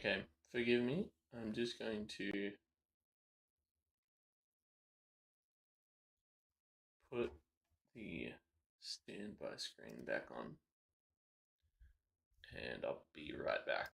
Okay, forgive me. I'm just going to put the standby screen back on, and I'll be right back.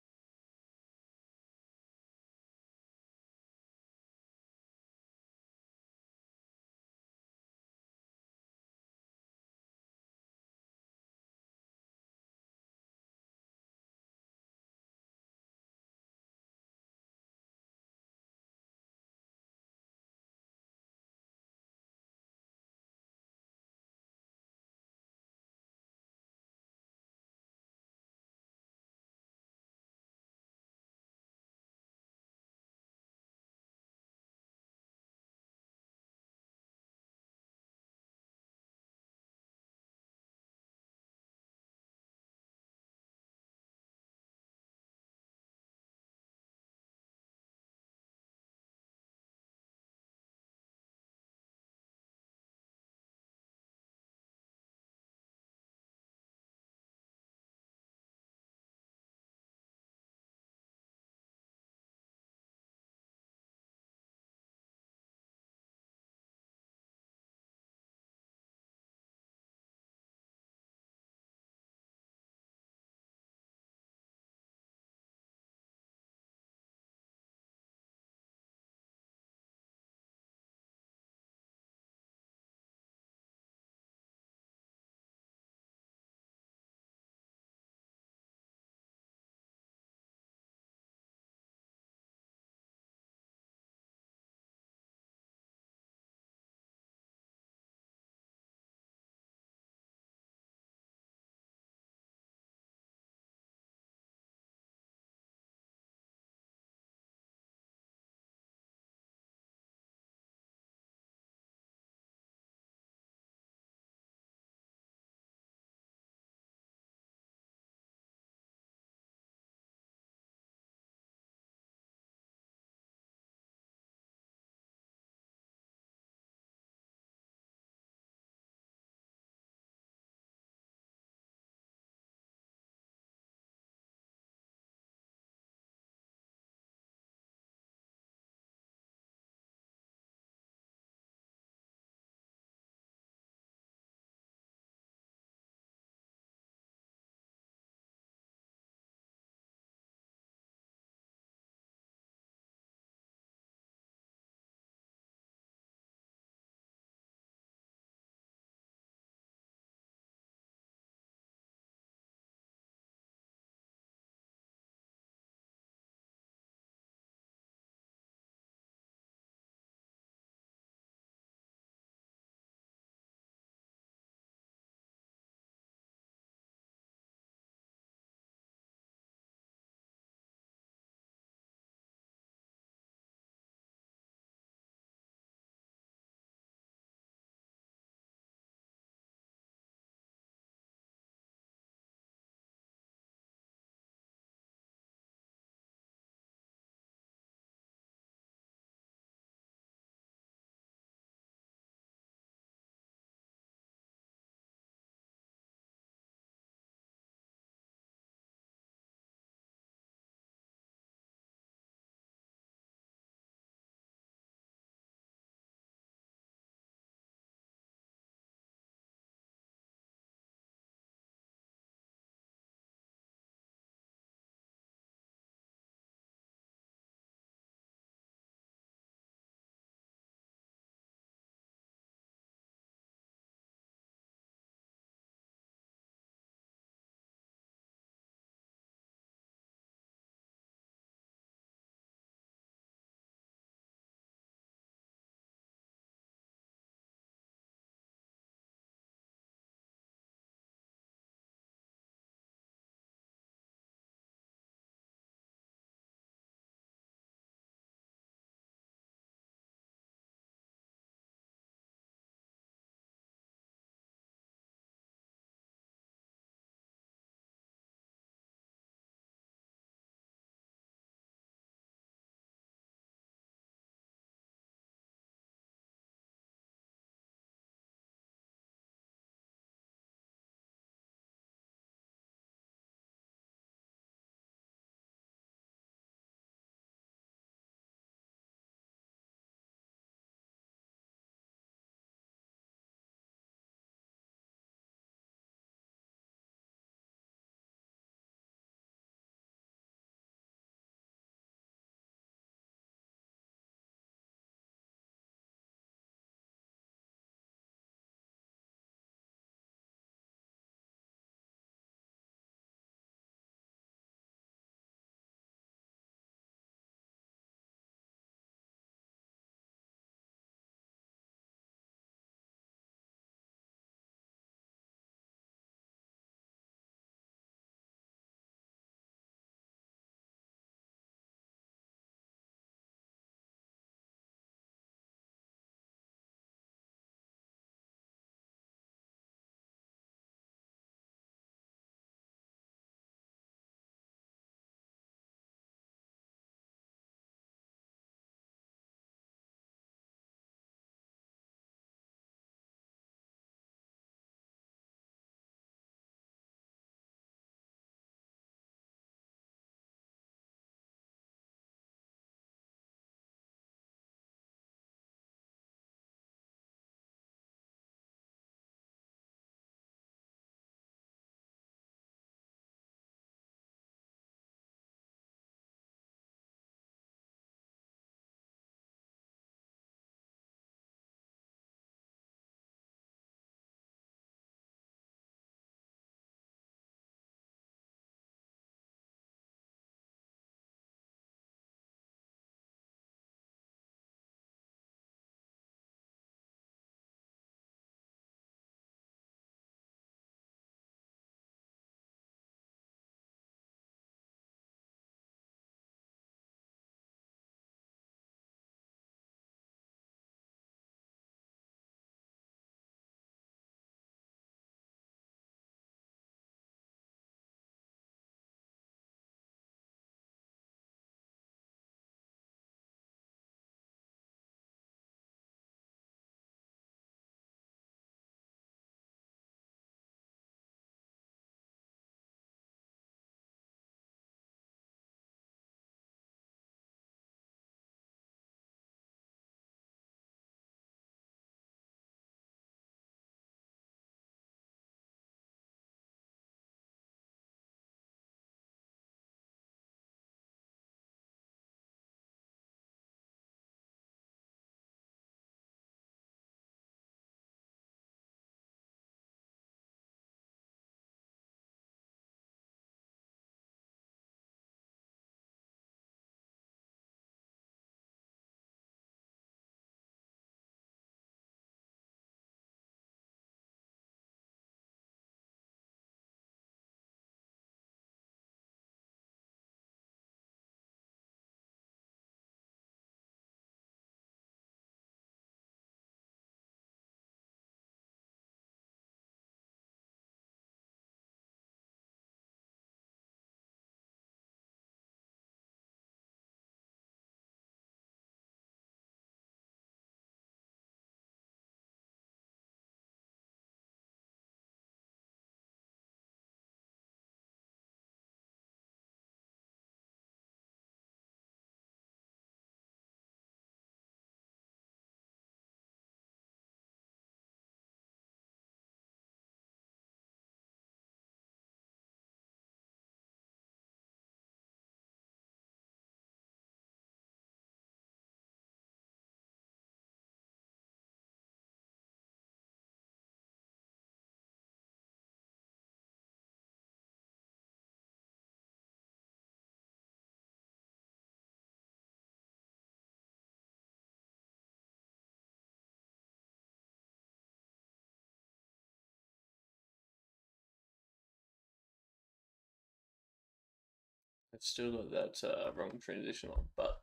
I've still got that wrong transition on, but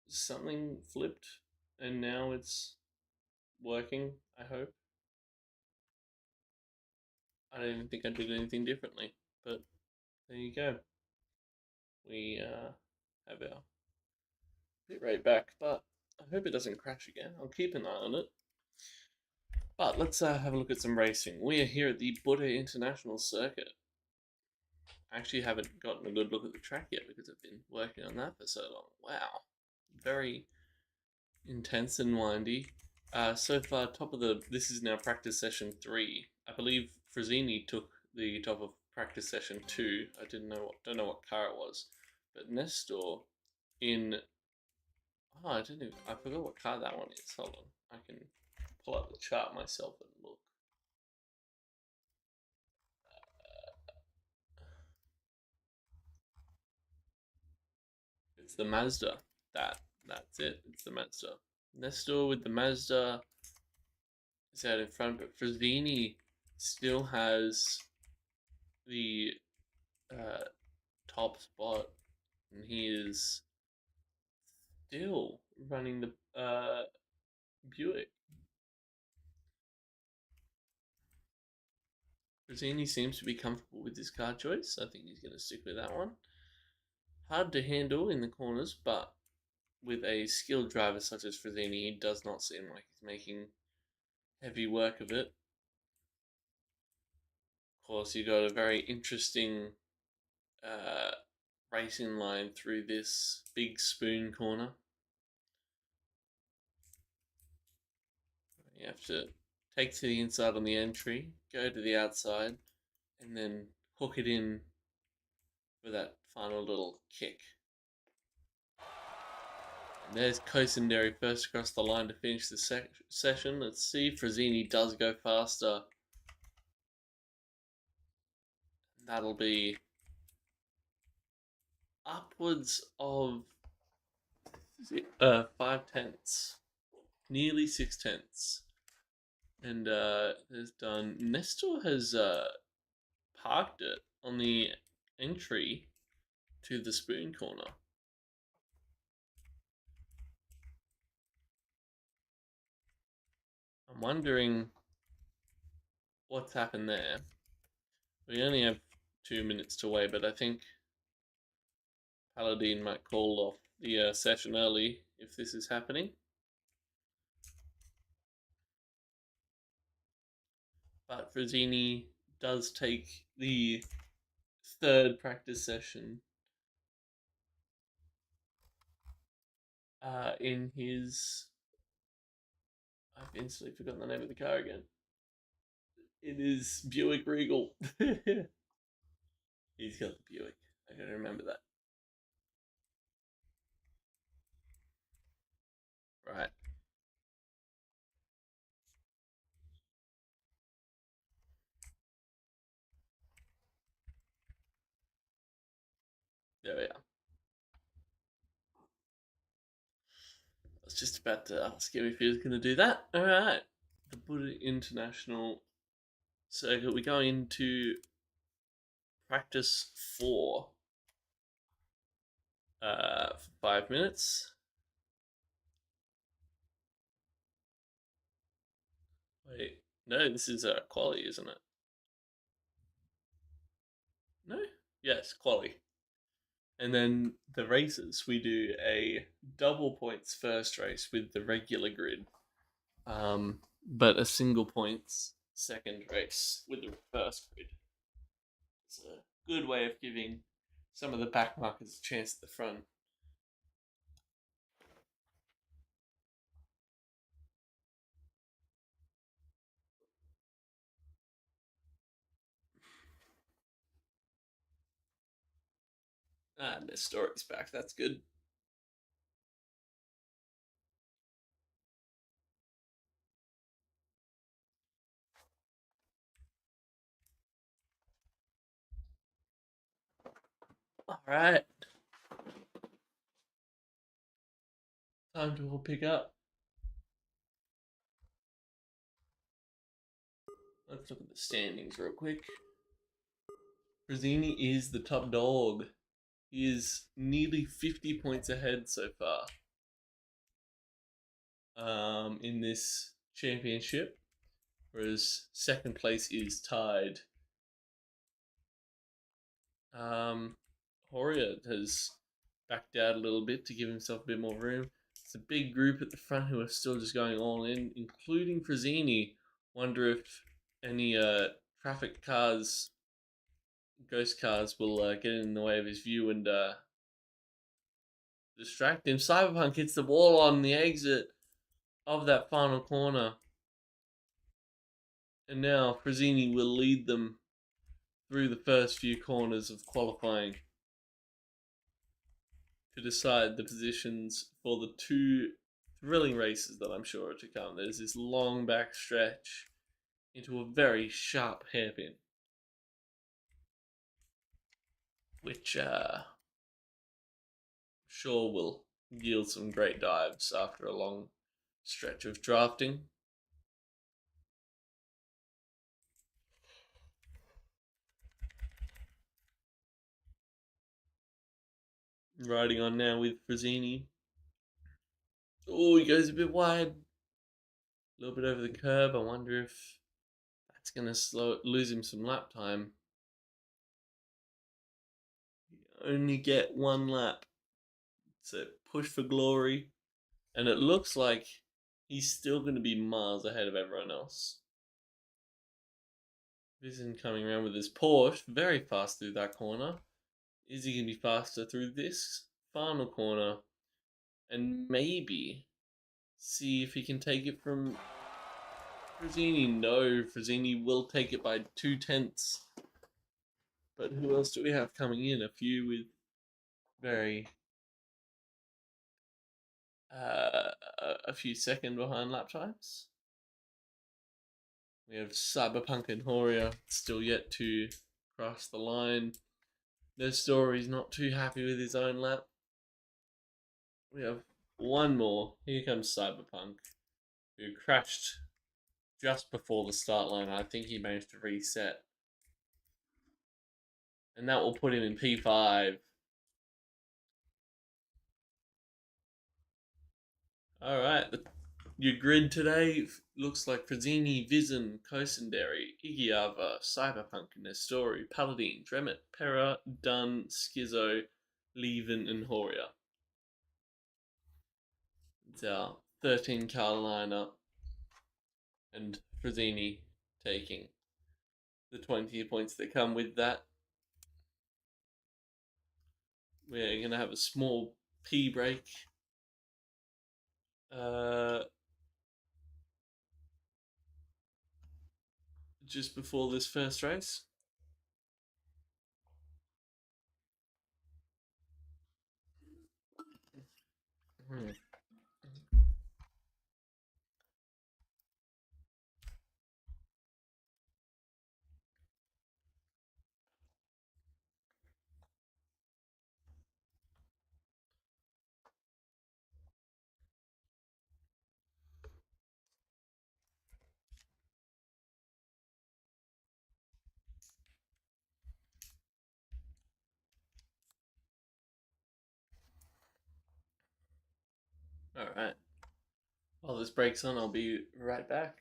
something flipped and now it's working, I hope. I don't even think I did anything differently, but there you go. We have our bit rate back, but I hope it doesn't crash again. I'll keep an eye on it. But let's have a look at some racing. We are here at the Buddha International Circuit. I actually haven't gotten a good look at the track yet because I've been working on that for so long. Wow. Very intense and windy. So far, this is now practice session 3. I believe Phyhnleighey took the top of practice session 2. I don't know what car it was, but Nestor in I forgot what car that one is. Hold on, I can pull up the chart myself and look. It's the Mazda. That's it. It's the Mazda. Nestor with the Mazda is out in front, but Phyhnleighey still has the top spot, and he is still running the Buick. Phyhnleighey seems to be comfortable with his car choice. I think he's going to stick with that one. Hard to handle in the corners, but with a skilled driver such as Phyhnleighey, he does not seem like he's making heavy work of it. Of course, you got a very interesting racing line through this big spoon corner. You have to take to the inside on the entry, go to the outside, and then hook it in for that final little kick. And there's Kosenderi first across the line to finish the session. Let's see if Phyhnleighey does go faster. That'll be upwards of 5/10, nearly 6/10. And there's done. Nestor has parked it on the entry to the spoon corner. I'm wondering what's happened there. We only have 2 minutes to wait, but I think Paladin might call off the session early if this is happening. But Phyhnleighey does take the third practice session in his... I've instantly forgotten the name of the car again. It is Buick Regal. He's got the Buick. I gotta remember that. Right. There we are. I was just about to ask him if he was going to do that. Alright. The Buddha International Circuit. We go into practice 4 for 5 minutes. Wait, no, this is quali, isn't it? No? Yes, quali. And then the races, we do a double points first race with the regular grid, but a single points second race with the reverse grid. It's a good way of giving some of the back markers a chance at the front. And the story's back, that's good. Alright. Time to all pick up. Let's look at the standings real quick. Phyhnleighey is the top dog. He is nearly 50 points ahead so far in this championship, whereas second place is tied. Horia has backed out a little bit to give himself a bit more room. It's a big group at the front who are still just going all in, including Frazzini. Wonder if any traffic cars, ghost cars, will get in the way of his view and distract him. Cyberpunk hits the wall on the exit of that final corner. And now Frazzini will lead them through the first few corners of qualifying to decide the positions for the two thrilling races that I'm sure are to come. There's this long back stretch into a very sharp hairpin, which sure will yield some great dives after a long stretch of drafting. Riding on now with Frazzini. Oh, he goes a bit wide. A little bit over the curb. I wonder if that's going to lose him some lap time. You only get one lap. It's a push for glory. And it looks like he's still going to be miles ahead of everyone else. Vision coming around with his Porsche, very fast through that corner. Is he going to be faster through this final corner? And maybe see if he can take it from Frazzini. No, Frazzini will take it by 2/10. But who else do we have coming in? A few with very a few second behind lap times. We have Cyberpunk and Horia still yet to cross the line. Their story's not too happy with his own lap. We have one more. Here comes Cyberpunk, who crashed just before the start line. I think he managed to reset. And that will put him in P5. Alright, your grid today looks like Frazzini, Vizen, Kosenderi, Igiava, Cyberpunk, Nestori, Paladin, Dremet, Pera, Dunn, Schizo, Leven, and Horia. It's our 13 car lineup, and Frazzini taking the 20 points that come with that. We're going to have a small P break. Just before this first race. Alright. While this breaks on, I'll be right back.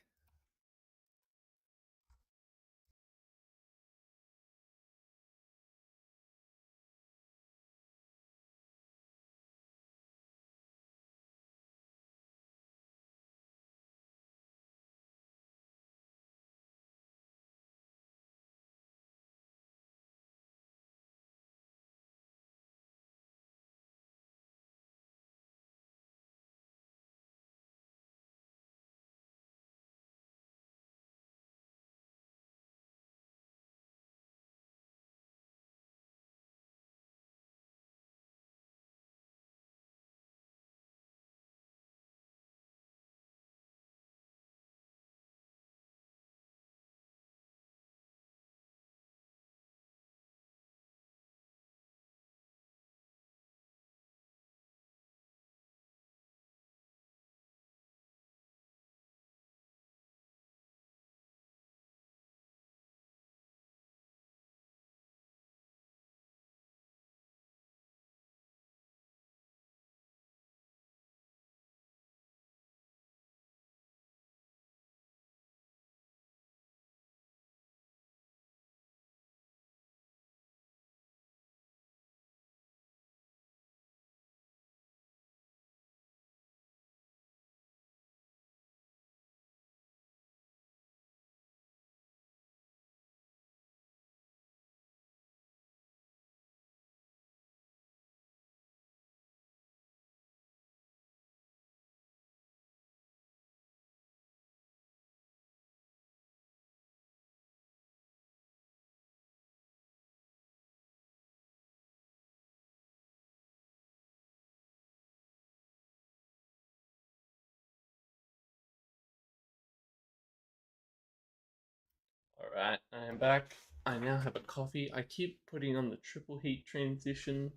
Alright, I am back. I now have a coffee. I keep putting on the triple heat transition.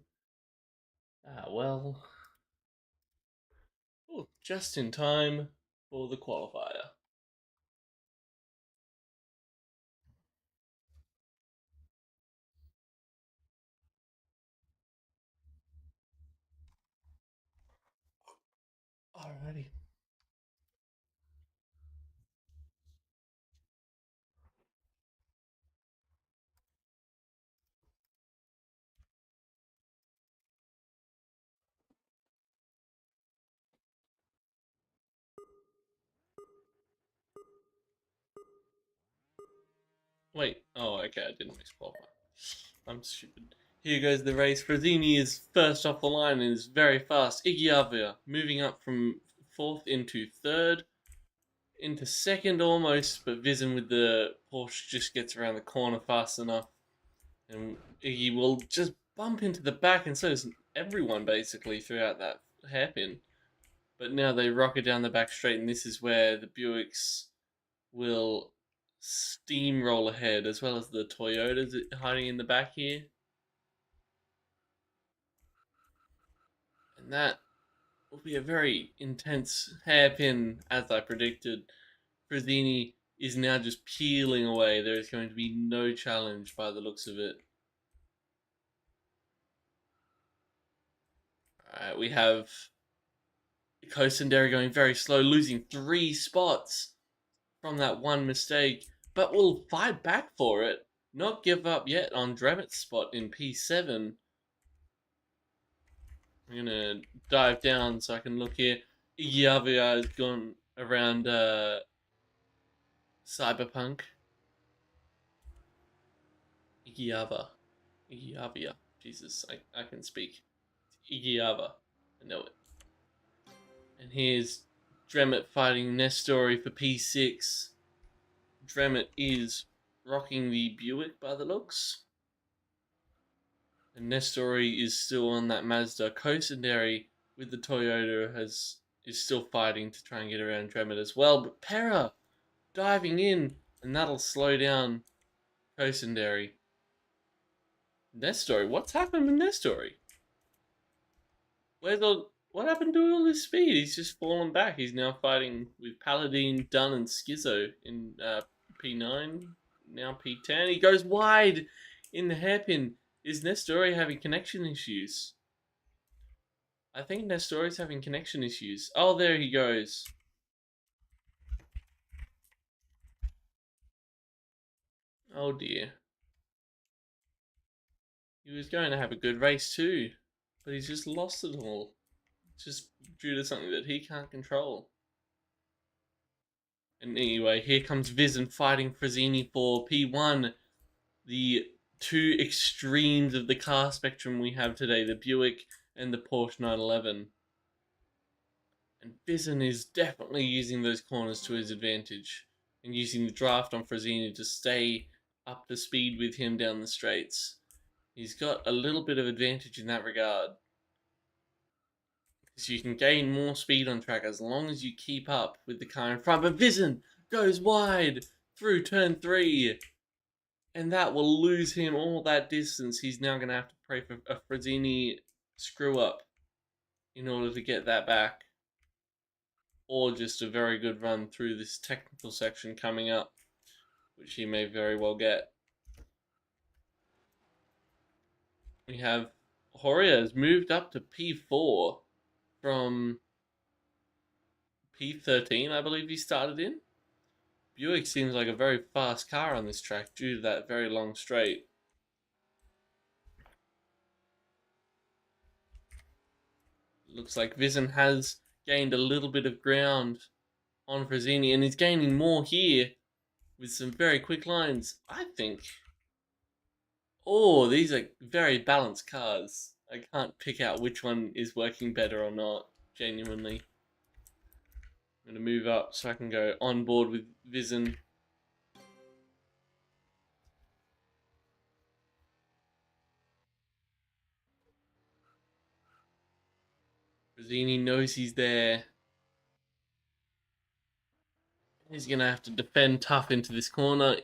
Well. Ooh, just in time for the qualifier. Alrighty. Wait. Oh, okay, I didn't miss qualify. I'm stupid. Here goes the race. Frazzini is first off the line and is very fast. Igiavia moving up from fourth into third. Into second almost, but Vizen with the Porsche just gets around the corner fast enough. And Iggy will just bump into the back, and so does everyone basically throughout that hairpin. But now they rocket down the back straight, and this is where the Buicks will steamroll ahead, as well as the Toyotas hiding in the back here. And that will be a very intense hairpin, as I predicted. Frazzini is now just peeling away. There is going to be no challenge by the looks of it. Alright, we have Kosenderi going very slow, losing 3 spots from that one mistake, but will fight back for it. Not give up yet on Dremit's spot in P7. I'm gonna dive down so I can look here. Igiavia has gone around Cyberpunk. Igiavia. Jesus, I can speak. Igiava. I know it. And here's Dremet fighting Nestori for P6. Dremet is rocking the Buick by the looks. And Nestori is still on that Mazda. Kosenderi with the Toyota is still fighting to try and get around Dremet as well. But Pera diving in, and that'll slow down Kosenderi. Nestori, what's happened with Nestori? What happened to all his speed? He's just fallen back. He's now fighting with Paladin, Dunn, and Schizo in P9, now P10. He goes wide in the hairpin. Is Nestori having connection issues? I think Nestori's having connection issues. Oh, there he goes. Oh dear. He was going to have a good race too, but he's just lost it all. Just due to something that he can't control. And anyway, here comes Vizen fighting Frazzini for P1. The two extremes of the car spectrum we have today, the Buick and the Porsche 911. And Vizen is definitely using those corners to his advantage and using the draft on Frazzini to stay up to speed with him down the straights. He's got a little bit of advantage in that regard. Because you can gain more speed on track as long as you keep up with the car in front. But Vizen goes wide through turn 3. And that will lose him all that distance. He's now going to have to pray for a Frazzini screw up in order to get that back. Or just a very good run through this technical section coming up, which he may very well get. We have Horia has moved up to P4 from P13, I believe he started in. Buick seems like a very fast car on this track due to that very long straight. Looks like Vizen has gained a little bit of ground on Frazzini, and he's gaining more here with some very quick lines, I think. Oh, these are very balanced cars. I can't pick out which one is working better or not, genuinely. I'm going to move up so I can go on board with Vizen. Frazzini knows he's there. He's going to have to defend tough into this corner.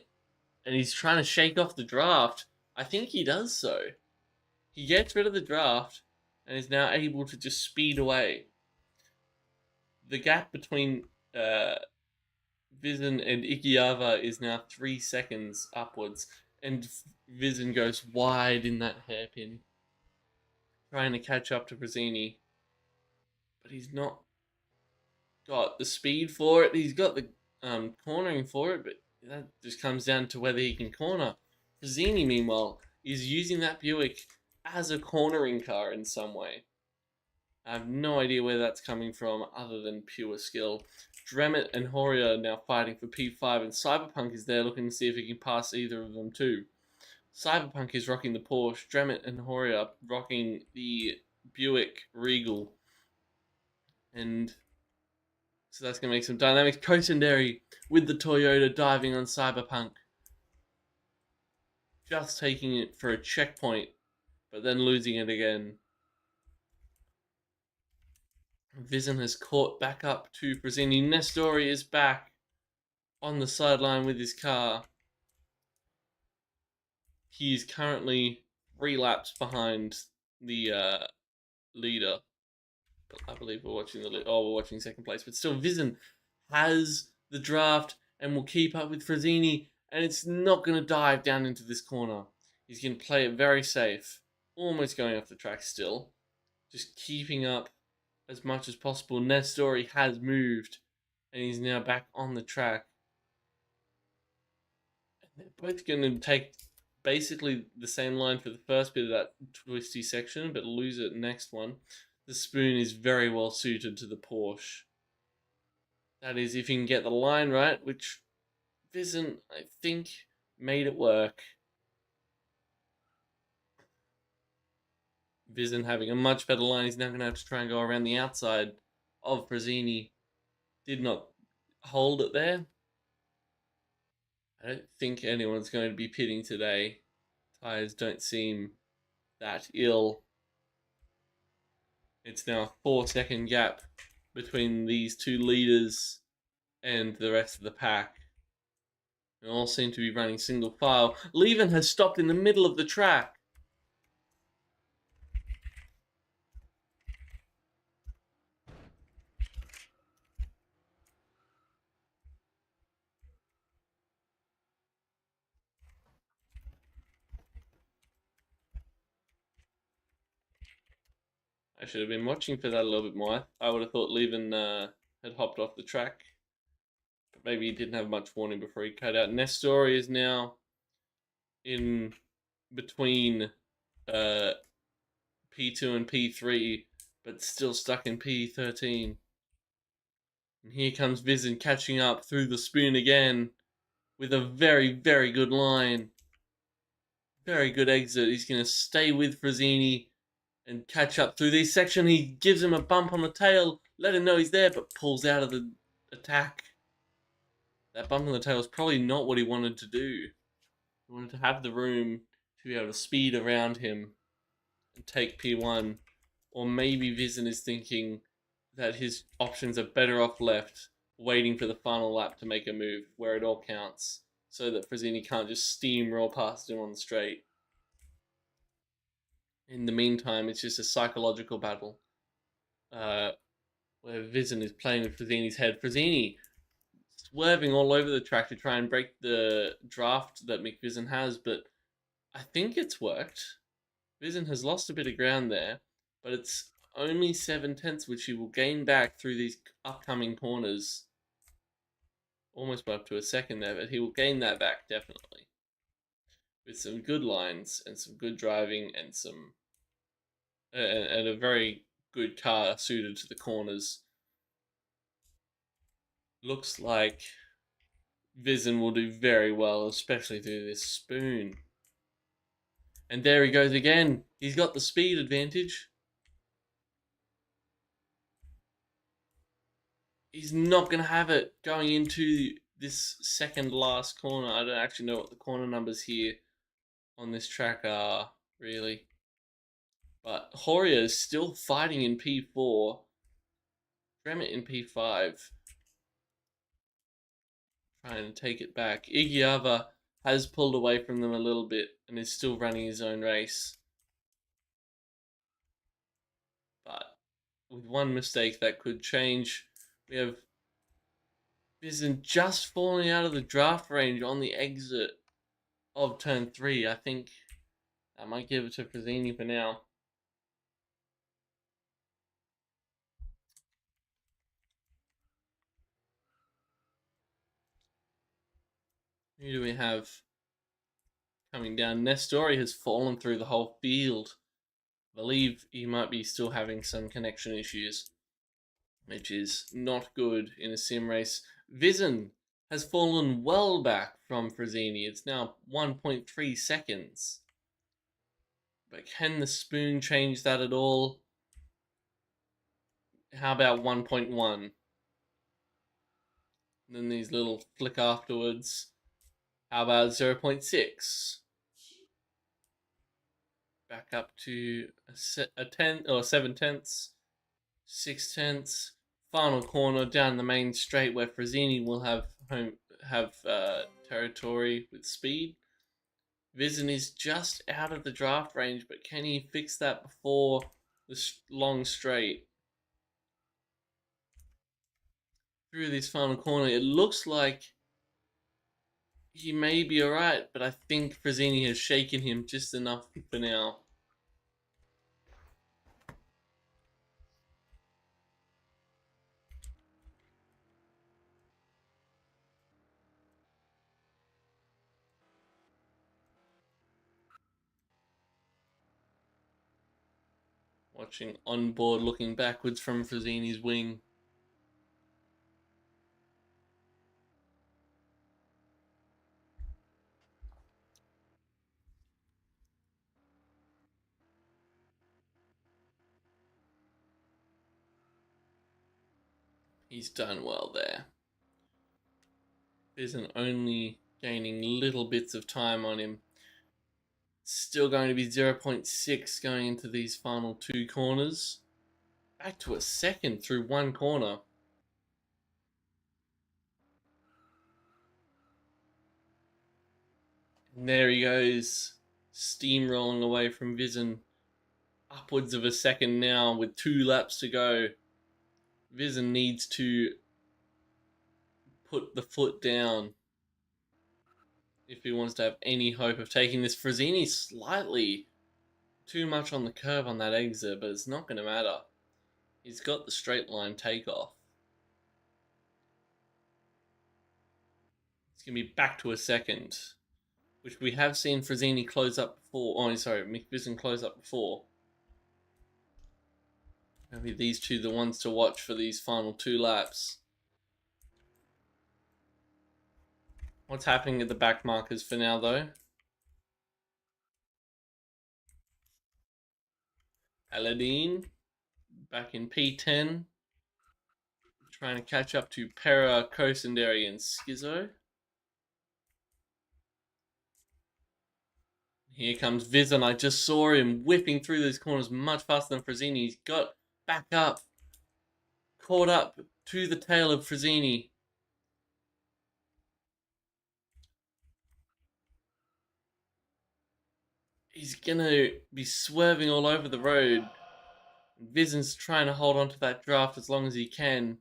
and he's trying to shake off the draft. I think he does so. He gets rid of the draft and is now able to just speed away. The gap between Vizin and Ikiava is now 3 seconds upwards, and Vizin goes wide in that hairpin, trying to catch up to Frazzini, but he's not got the speed for it. He's got the cornering for it, but that just comes down to whether he can corner. Frazzini, meanwhile, is using that Buick as a cornering car in some way. I have no idea where that's coming from other than pure skill. Dremet and Horia are now fighting for P5, and Cyberpunk is there looking to see if he can pass either of them too. Cyberpunk is rocking the Porsche, Dremet and Horia rocking the Buick Regal. And so that's going to make some dynamics. Kotenderi with the Toyota diving on Cyberpunk. Just taking it for a checkpoint, but then losing it again. Vizin has caught back up to Frazzini. Nestori is back on the sideline with his car. He is currently 3 laps behind the leader. I believe we're watching the lead. Oh, we're watching second place. But still, Vizin has the draft and will keep up with Frazzini. And it's not going to dive down into this corner. He's going to play it very safe. Almost going off the track still. Just keeping up as much as possible. Nestori has moved. And he's now back on the track. And they're both going to take basically the same line for the first bit of that twisty section, but lose it next one. The spoon is very well suited to the Porsche. That is, if you can get the line right, which Vizin, I think, made it work. Vizin having a much better line. He's now going to have to try and go around the outside of Frazzini. Did not hold it there. I don't think anyone's going to be pitting today. Tyres don't seem that ill. It's now a 4-second gap between these two leaders and the rest of the pack. They all seem to be running single file. Leven has stopped in the middle of the track. I should have been watching for that a little bit more. I would have thought Leven had hopped off the track. But maybe he didn't have much warning before he cut out. Nestori is now in between P2 and P3, but still stuck in P13. And here comes Vizin catching up through the spoon again with a very, very good line. Very good exit. He's going to stay with Frazzini and catch up through this section. He gives him a bump on the tail, let him know he's there, but pulls out of the attack. That bump on the tail is probably not what he wanted to do. He wanted to have the room to be able to speed around him and take P1. Or maybe Vizin is thinking that his options are better off left, waiting for the final lap to make a move where it all counts, so that Frazzini can't just steamroll past him on the straight. In the meantime, it's just a psychological battle where Vizin is playing with Frazzini's head. Frazzini swerving all over the track to try and break the draft that McVizin has, but I think it's worked. Vizin has lost a bit of ground there, but it's only 7/10, which he will gain back through these upcoming corners. Almost got up to a second there, but he will gain that back definitely. With some good lines and some good driving and some and a very good car suited to the corners. Looks like Vizin will do very well, especially through this spoon. And there he goes again. He's got the speed advantage. He's not going to have it going into this second last corner. I don't actually know what the corner numbers here on this track are, really. But Horia is still fighting in P4. Dremet in P5. Trying to take it back. Igiava has pulled away from them a little bit and is still running his own race. But with one mistake that could change, we have Vision just falling out of the draft range on the exit of turn 3. I think I might give it to Phyhnleighey for now. Who do we have coming down? Nestori has fallen through the whole field. I believe he might be still having some connection issues, which is not good in a sim race. Vision has fallen well back from Phyhnleighey. It's now 1.3 seconds. But can the spoon change that at all? How about 1.1? Then these little flick afterwards. How about 0.6? Back up to a 10 or 7/10, 6/10. Final corner down the main straight where Phyhnleighey will have territory with speed. Vision is just out of the draft range, but can he fix that before the long straight? Through this final corner, it looks like he may be alright, but I think Phyhnleighey has shaken him just enough for now. Watching on board, looking backwards from Phyhnleighey's wing. He's done well there. Isn't only gaining little bits of time on him. Still going to be 0.6 going into these final 2 corners. Back to a second through 1 corner. And there he goes, steamrolling away from Vision. Upwards of a second now with 2 laps to go. Vision needs to put the foot down if he wants to have any hope of taking this. Phyhnleighey slightly too much on the curve on that exit, but it's not going to matter. He's got the straight line takeoff. It's going to be back to a second, which we have seen Phyhnleighey close up before. Oh, sorry, Vision close up before. Maybe these two the ones to watch for these final 2 laps. What's happening at the back markers for now, though? Aladdin back in P10, trying to catch up to Pera, Kosenderi, and Schizo. Here comes Vision. I just saw him whipping through those corners much faster than Phyhnleighey. He's got back up, caught up to the tail of Phyhnleighey. He's gonna be swerving all over the road. Vision's trying to hold on to that draft as long as he can.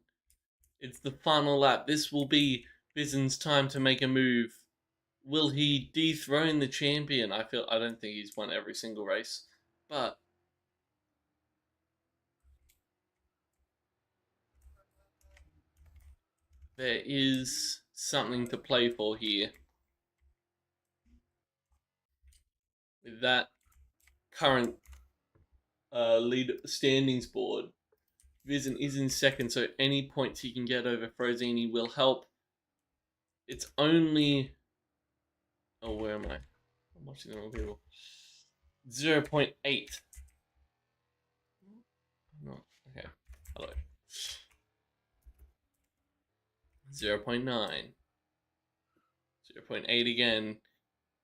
It's the final lap. This will be Vision's time to make a move. Will he dethrone the champion? I don't think he's won every single race, but there is something to play for here. With that current lead standings board, Vision is in second, so any points he can get over Phyhnleighey will help. It's only... Oh, where am I? I'm watching the wrong people. 0.8. No, okay. Hello. 0.9. 0.8 again.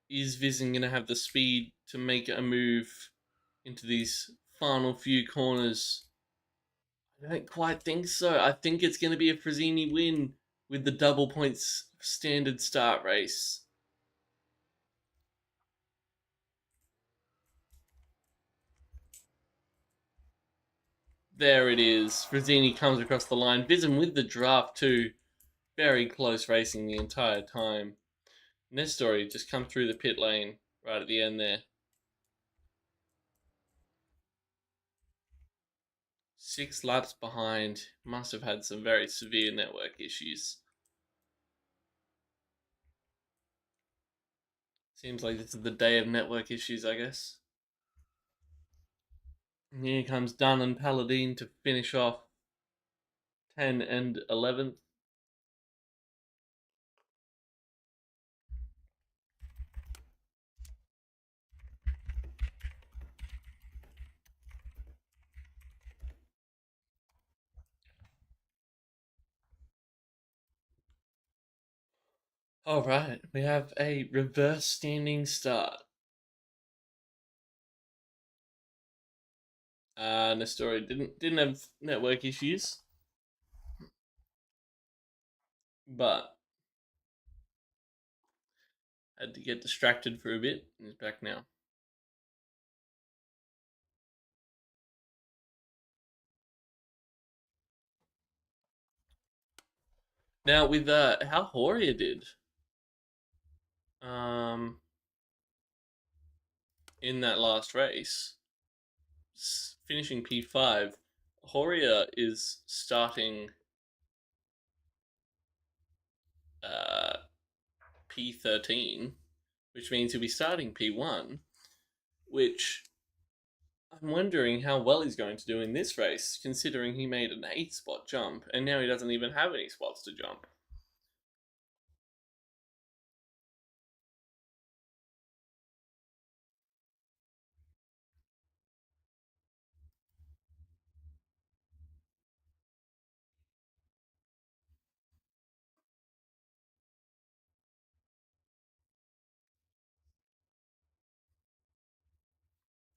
Is Vision going to have the speed to make a move into these final few corners? I don't quite think so. I think it's going to be a Phyhnleighey win with the double points standard start race. There it is. Frazzini comes across the line. Vism with the draft too. Very close racing the entire time. Nestori just come through the pit lane right at the end there. 6 laps behind. Must have had some very severe network issues. Seems like this is the day of network issues, I guess. And here comes Dunn and Paladin to finish off 10 and 11th. All right, we have a reverse standing start. Nestori didn't have network issues, but had to get distracted for a bit. And he's back now. Now with how Horia did um, in that last race, finishing P5, Horia is starting uh, P13, which means he'll be starting P1, which I'm wondering how well he's going to do in this race, considering he made an 8 spot jump, and now he doesn't even have any spots to jump.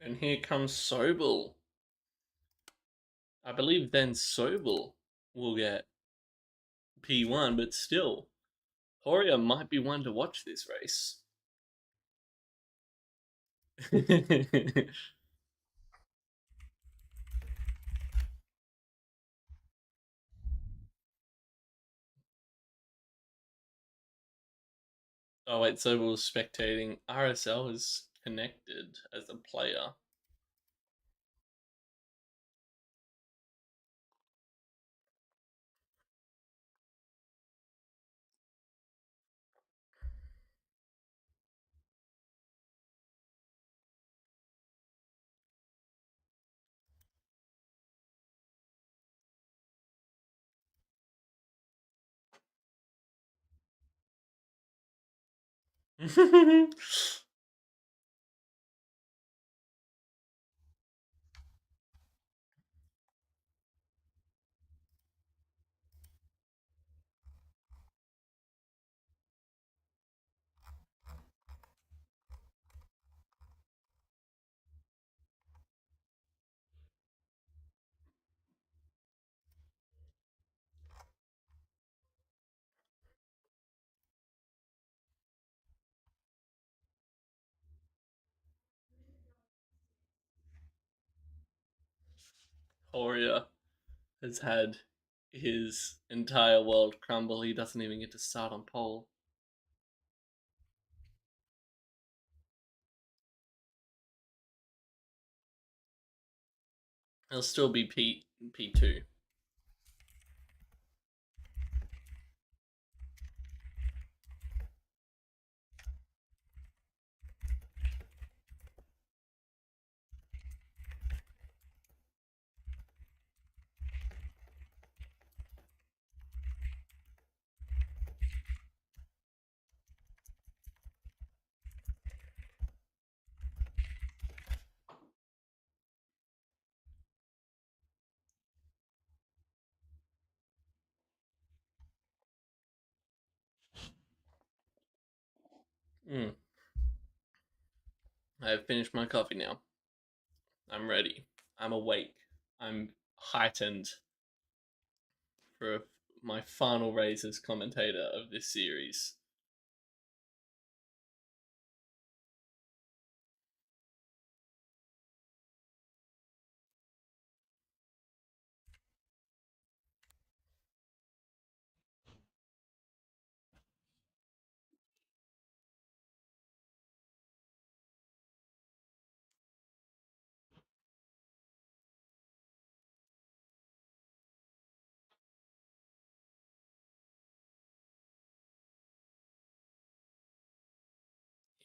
And here comes Sobel. I believe then Sobel will get P1, but still, Horia might be one to watch this race. Oh wait, Sobel's spectating. RSL is connected as a player. Horia has had his entire world crumble. He doesn't even get to start on pole. He'll still be P2. Mm. I have finished my coffee now. I'm ready. I'm awake. I'm heightened for my final race as commentator of this series.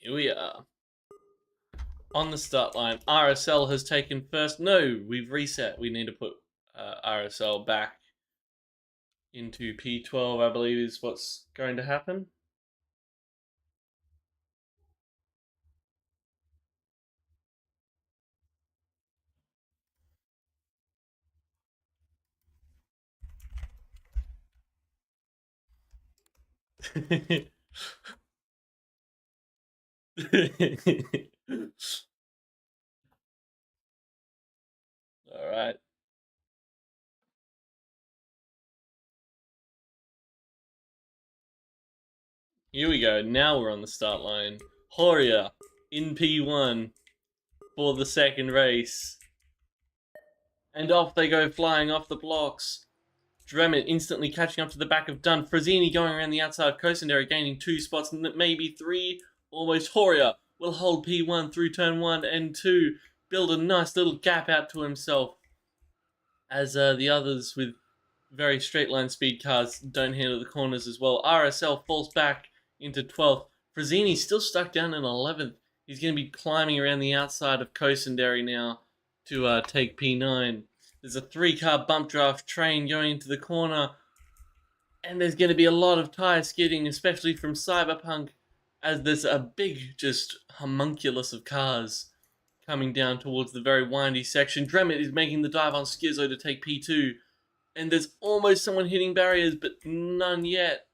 Here we are. On the start line, RSL has taken first. No, we've reset. We need to put RSL back into P12, I believe is what's going to happen. All right. Here we go. Now we're on the start line. Horia in P1 for the second race. And off they go flying off the blocks. Dremett instantly catching up to the back of Dunn. Frazzini going around the outside. Cosendere gaining 2 spots, maybe 3. Almost. Horia will hold P1 through turn 1 and 2. Build a nice little gap out to himself. As the others with very straight line speed cars don't handle the corners as well. RSL falls back into 12th. Frazzini still stuck down in 11th. He's going to be climbing around the outside of Cosendere now to take P9. There's a 3-car bump draft train going into the corner. And there's going to be a lot of tyre skidding, especially from Cyberpunk, as there's a big just homunculus of cars coming down towards the very windy section. Dremett is making the dive on Skizzo to take P2. And there's almost someone hitting barriers, but none yet.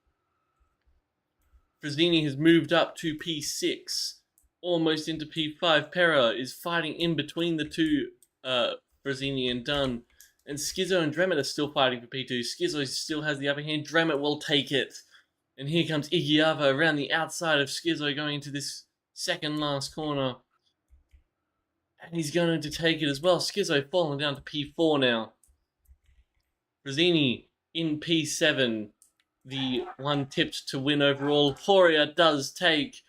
Frazzini has moved up to P6, almost into P5. Pera is fighting in between the two, Frazzini and Dunn. And Skizzo and Dremett are still fighting for P2. Skizzo still has the upper hand. Dremett will take it. And here comes Igiava around the outside of Skizzo going into this second last corner. And he's going to take it as well. Skizzo falling down to P4 now. Frazzini in P7, the one tipped to win overall. Horia does take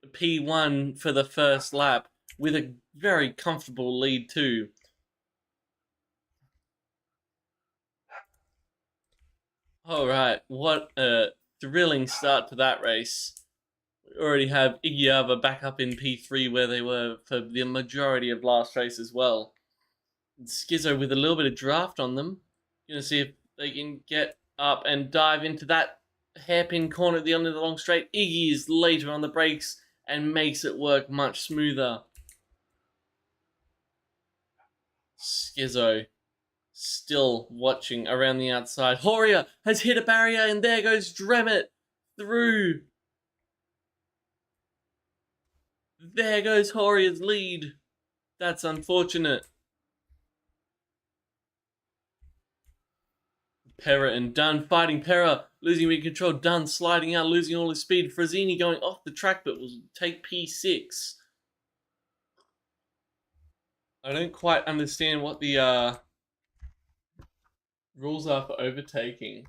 P1 for the first lap with a very comfortable lead too. Alright, what a thrilling start to that race. We already have Igiava back up in P3 where they were for the majority of last race as well. And Skizzo with a little bit of draft on them. Gonna see if they can get up and dive into that hairpin corner at the end of the long straight. Iggy is later on the brakes and makes it work much smoother. Skizzo still watching around the outside. Horia has hit a barrier and there goes Dremett through. There goes Horia's lead. That's unfortunate. Pera and Dunn fighting. Pera losing mid control. Dunn sliding out, losing all his speed. Frazzini going off the track, but will take P6. I don't quite understand what the rules are for overtaking.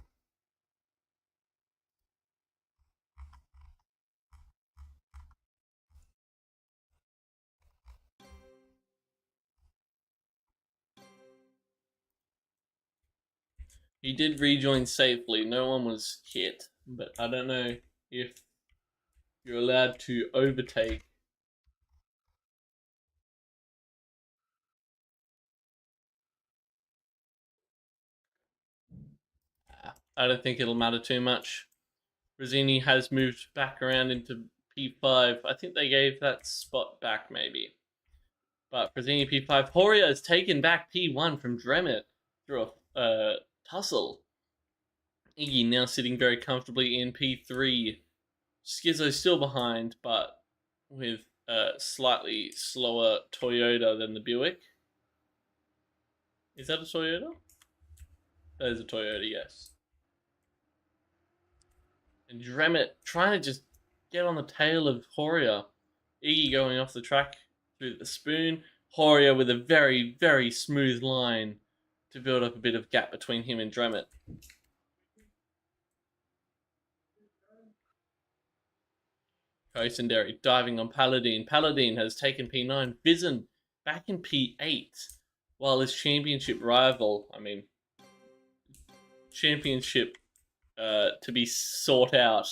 He did rejoin safely. No one was hit, but I don't know if you're allowed to overtake. I don't think it'll matter too much. Frazzini has moved back around into P5. I think they gave that spot back maybe. But Frazzini P5. Horia has taken back P1 from Dremett through a tussle. Iggy now sitting very comfortably in P3. Skizzo still behind, but with a slightly slower Toyota than the Buick. Is that a Toyota? That is a Toyota, yes. And Dremett trying to just get on the tail of Horia. Iggy going off the track through the spoon. Horia with a very, very smooth line to build up a bit of gap between him and Dremett. Cosendere diving on Paladin. Paladin has taken P9. Vizen back in P8. While his championship rival, championship to be sought out,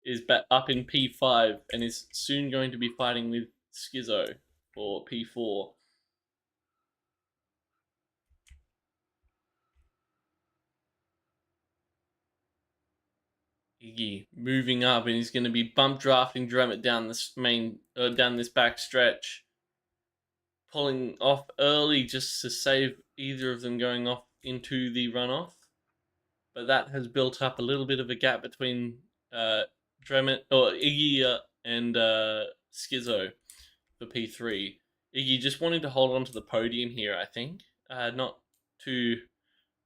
is back up in P5 and is soon going to be fighting with Schizo for P4. Iggy moving up, and he's going to be bump drafting Dremet down this down this back stretch, pulling off early just to save either of them going off into the runoff. But that has built up a little bit of a gap between Dremet or Iggy and Schizo for P3. Iggy just wanting to hold on to the podium here, I think. Not too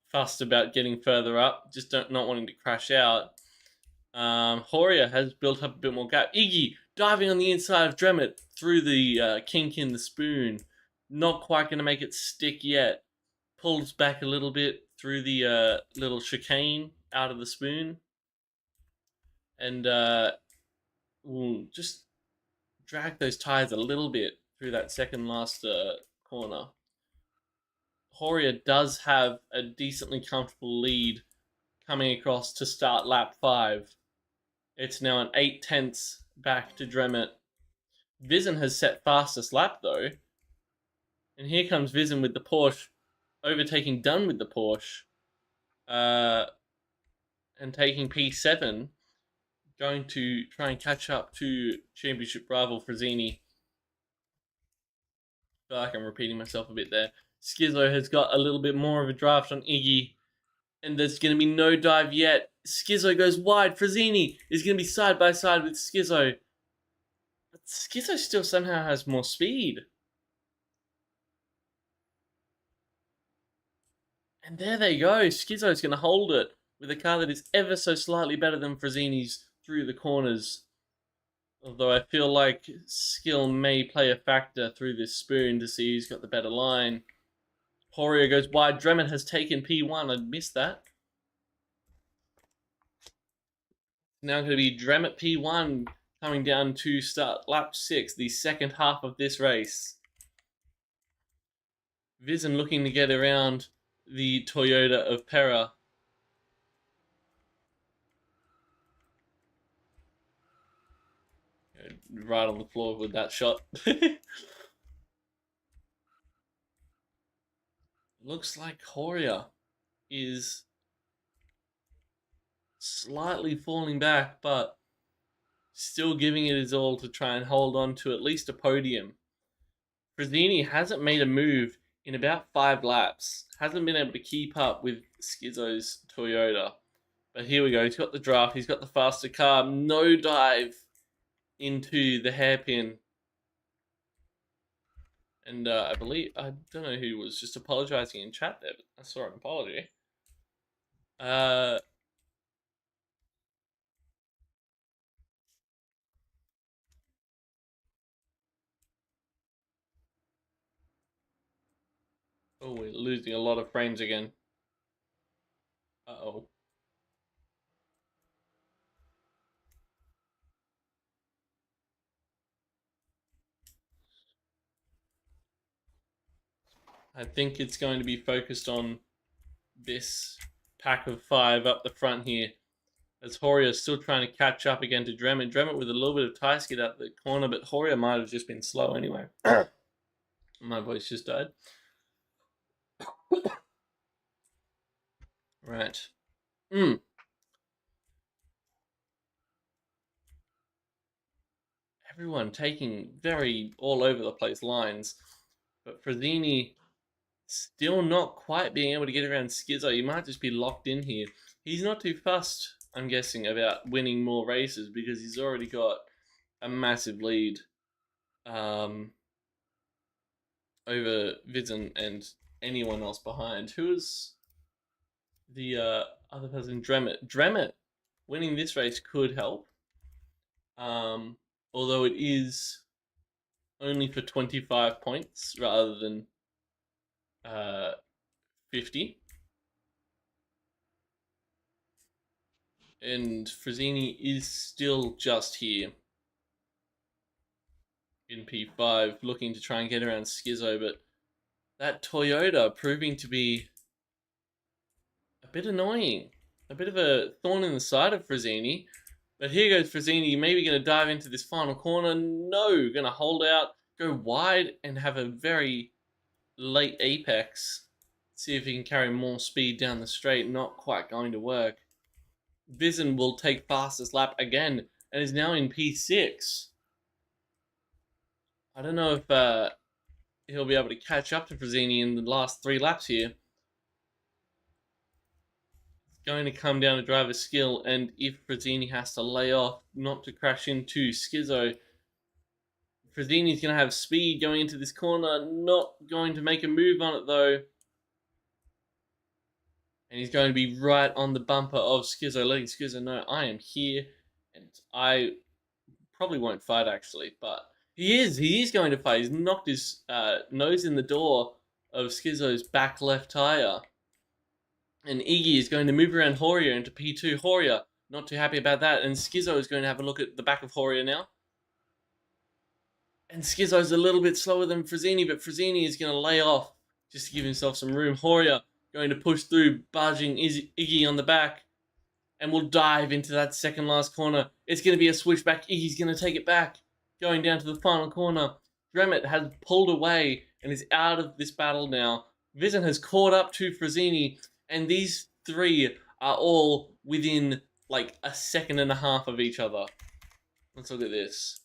fussed about getting further up, just not wanting to crash out. Horia has built up a bit more gap. Iggy diving on the inside of Dremet through the kink in the spoon. Not quite going to make it stick yet. Pulls back a little bit through the little chicane out of the spoon. And will just drag those tires a little bit through that second last corner. Horia does have a decently comfortable lead coming across to start lap 5. It's now an 8/10 back to Dremet. Vizen has set fastest lap though. And here comes Vizen with the Porsche, overtaking Dunn with the Porsche. And taking P7. Going to try and catch up to Championship rival Frazzini. I feel like I'm repeating myself a bit there. Schizo has got a little bit more of a draft on Iggy. And there's going to be no dive yet. Schizo goes wide. Frazzini is going to be side by side with Schizo. But Schizo still somehow has more speed. And there they go. Schizo's going to hold it with a car that is ever so slightly better than Frazzini's through the corners. Although I feel like skill may play a factor through this spoon to see who's got the better line. Horia goes wide. Dremet has taken P1. I missed that. Now going to be Dremet P1 coming down to start lap 6, the second half of this race. Vizen looking to get around the Toyota of Pera. Right on the floor with that shot. Looks like Horia is slightly falling back, but still giving it his all to try and hold on to at least a podium. Frazzini hasn't made a move in about 5 laps. Hasn't been able to keep up with Schizo's Toyota. But here we go. He's got the draft. He's got the faster car. No dive into the hairpin. And I believe, I don't know who was just apologizing in chat there, but I saw an apology. Oh, we're losing a lot of frames again. Uh-oh. I think it's going to be focused on this pack of 5 up the front here. As Horia is still trying to catch up again to Dremet. Dremet with a little bit of tire skid out the corner, but Horia might have just been slow anyway. My voice just died. Right. Everyone taking very all over the place lines. But Frazzini still not quite being able to get around Schizo. He might just be locked in here. He's not too fussed, I'm guessing, about winning more races because he's already got a massive lead over Vizen and anyone else behind. Who is the other person? Dremet. Dremet winning this race could help. Although it is only for 25 points rather than 50. And Frazzini is still just here in P5, looking to try and get around Schizo, but that Toyota proving to be a bit annoying. A bit of a thorn in the side of Frazzini. But here goes Frazzini, maybe going to dive into this final corner. No, going to hold out, go wide, and have a very late apex. See if he can carry more speed down the straight. Not quite going to work. Vizin will take fastest lap again and is now in P6. I don't know if he'll be able to catch up to Frazzini in the last 3 laps here. It's going to come down to driver skill, and if Frazzini has to lay off not to crash into Skizzo, Frazzini's going to have speed going into this corner, not going to make a move on it though. And he's going to be right on the bumper of Skizzo, letting Skizzo know I am here, and I probably won't fight actually, but he is going to fight. He's knocked his nose in the door of Skizzo's back left tire. And Iggy is going to move around Horia into P2. Horia, not too happy about that, and Skizzo is going to have a look at the back of Horia now. And Skizzo's a little bit slower than Frazzini, but Frazzini is going to lay off just to give himself some room. Horia going to push through, barging Iggy on the back, and will dive into that second last corner. It's going to be a switchback. Iggy's going to take it back, going down to the final corner. Dremet has pulled away and is out of this battle now. Vizin has caught up to Frazzini, and these three are all within like a second and a half of each other. Let's look at this.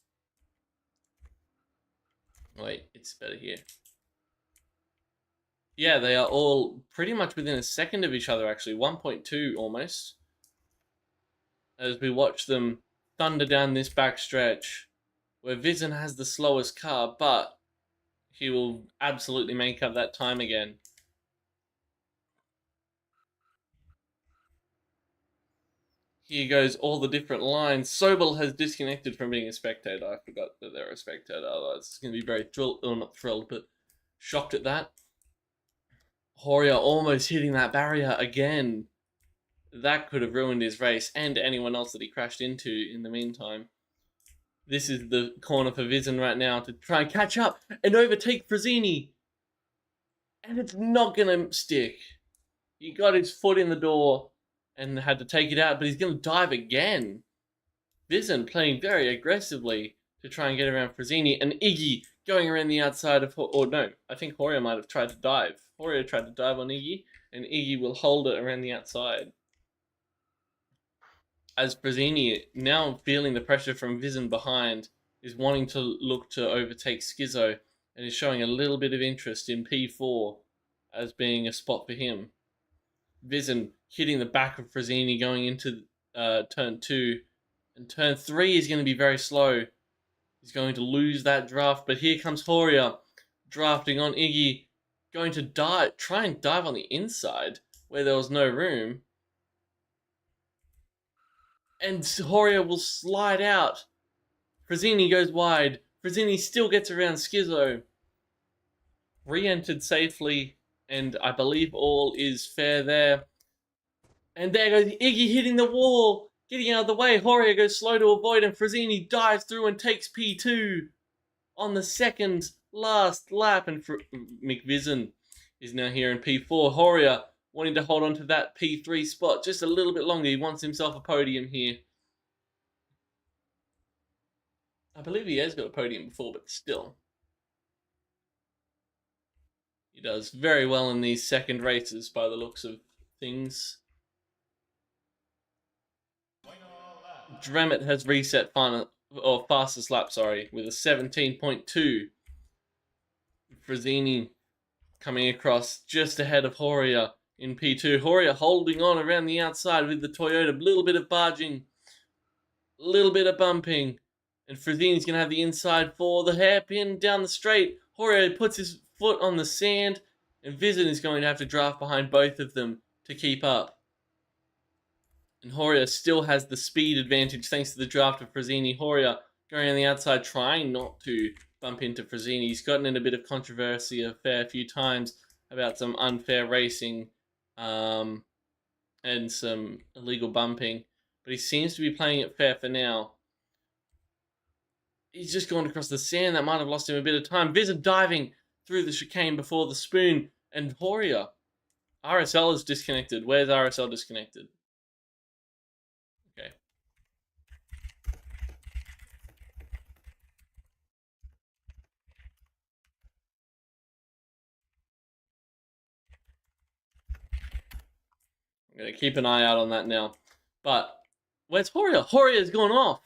Wait, it's better here. Yeah, they are all pretty much within a second of each other, actually. 1.2 almost. As we watch them thunder down this back stretch, where Vizin has the slowest car, but he will absolutely make up that time again. Here goes all the different lines. Sobel has disconnected from being a spectator. I forgot that they're a spectator. Otherwise, it's going to be very thrilled, or not thrilled, but shocked at that. Horia almost hitting that barrier again. That could have ruined his race and anyone else that he crashed into in the meantime. This is the corner for Vizin right now to try and catch up and overtake Frazzini. And it's not going to stick. He got his foot in the door and had to take it out, but he's going to dive again. Vizin playing very aggressively to try and get around Frazzini, and Iggy going around the outside of... Or no, I think Horia might have tried to dive. Horia tried to dive on Iggy, and Iggy will hold it around the outside. As Frazzini, now feeling the pressure from Vizin behind, is wanting to look to overtake Skizzo, and is showing a little bit of interest in P4 as being a spot for him. Vizin hitting the back of Frazzini going into turn 2, and turn 3 is going to be very slow. He's going to lose that draft, but here comes Horia drafting on Iggy, going to try and dive on the inside where there was no room. And Horia will slide out. Frazzini goes wide. Frazzini still gets around Skizzo. Re-entered safely, and I believe all is fair there. And there goes Iggy hitting the wall, getting out of the way. Horia goes slow to avoid, and Frazzini dives through and takes P2 on the second last lap. And McVizin is now here in P4. Horia wanting to hold on to that P3 spot just a little bit longer. He wants himself a podium here. I believe he has got a podium before, but still. He does very well in these second races by the looks of things. Dremet has reset fastest lap, with a 17.2. Frazzini coming across just ahead of Horia in P2. Horia holding on around the outside with the Toyota. Little bit of barging, little bit of bumping, and Frazzini's going to have the inside for the hairpin down the straight. Horia puts his foot on the sand, and Vizin is going to have to draft behind both of them to keep up. And Horia still has the speed advantage thanks to the draft of Frazzini. Horia going on the outside, trying not to bump into Frazzini. He's gotten in a bit of controversy a fair few times about some unfair racing and some illegal bumping, but he seems to be playing it fair for now. He's just gone across the sand. That might have lost him a bit of time. Vizin diving through the chicane before the spoon, and Horia. RSL is disconnected. Where's RSL disconnected? Okay. I'm gonna keep an eye out on that now. But where's Horia? Horia's gone off.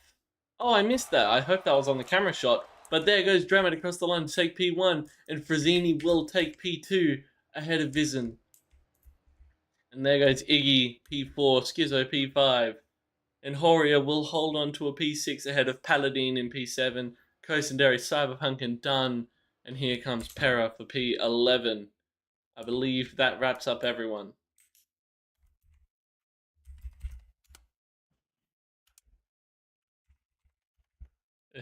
Oh, I missed that. I hope that was on the camera shot. But there goes Dramit across the line to take P1, and Frazzini will take P2 ahead of Vizen. And there goes Iggy P4, Schizo P5. And Horia will hold on to a P6 ahead of Paladin in P7, Kosenderi, Cyberpunk, and Dunn. And here comes Pera for P11. I believe that wraps up everyone.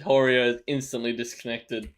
Horia is instantly disconnected.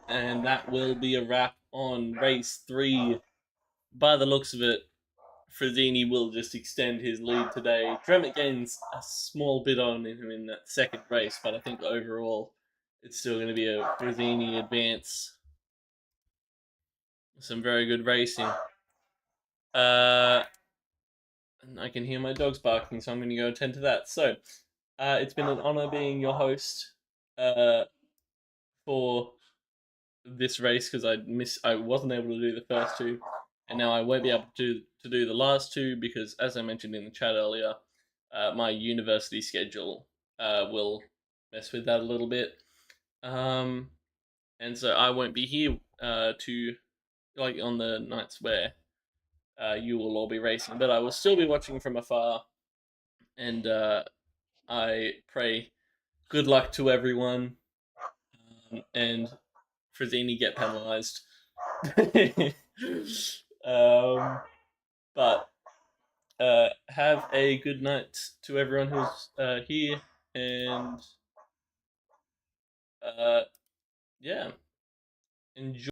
And that will be a wrap on race 3. By the looks of it, Frazzini will just extend his lead today. Dremit gains a small bit on him in that second race, but I think overall it's still going to be a Frazzini advance. Some very good racing. I can hear my dogs barking, so I'm going to go attend to that. So, it's been an honor being your host for this race because I wasn't able to do the first two, and now I won't be able to do the last two because, as I mentioned in the chat earlier, my university schedule will mess with that a little bit, and so I won't be here to like on the nights where you will all be racing, but I will still be watching from afar, and I pray good luck to everyone, and Frazzini get penalised. But have a good night to everyone who's here, and yeah, enjoy.